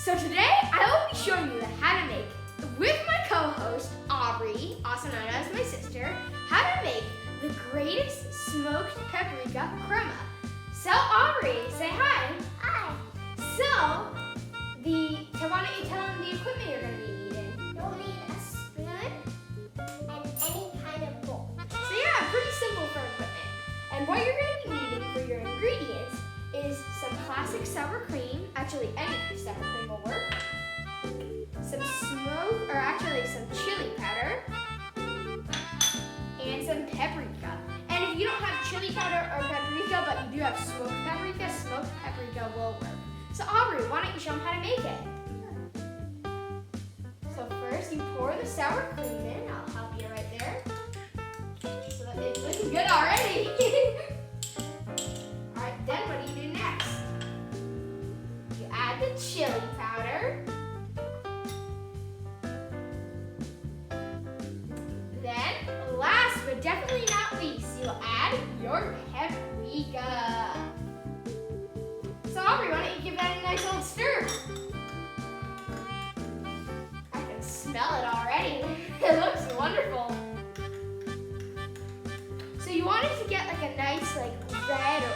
So today I will be showing you how to make, with my co-host Aubrey, also known as my sister, how to make the greatest smoked paprika crema. So Aubrey, say hi. Hi. So why don't you tell them the equipment you're going to be needing? You'll need a spoon and any kind of bowl. So yeah, pretty simple for equipment. And what you're going to be needing for your ingredients is some classic sour cream. Actually, any sour cream will work. Some some chili powder, and some paprika. And if you don't have chili powder or paprika, but you do have smoked paprika will work. So Aubrey, why don't you show them how to make it? So first, you pour the sour cream in. I'll help you right there. So that it's looking good already. All right, then what do you do next? You add the chili powder. Then, last but definitely not least, you'll add your paprika. So Aubrey, why don't you give that a nice old stir? I can smell it already. It looks wonderful. So you want it to get like a nice red or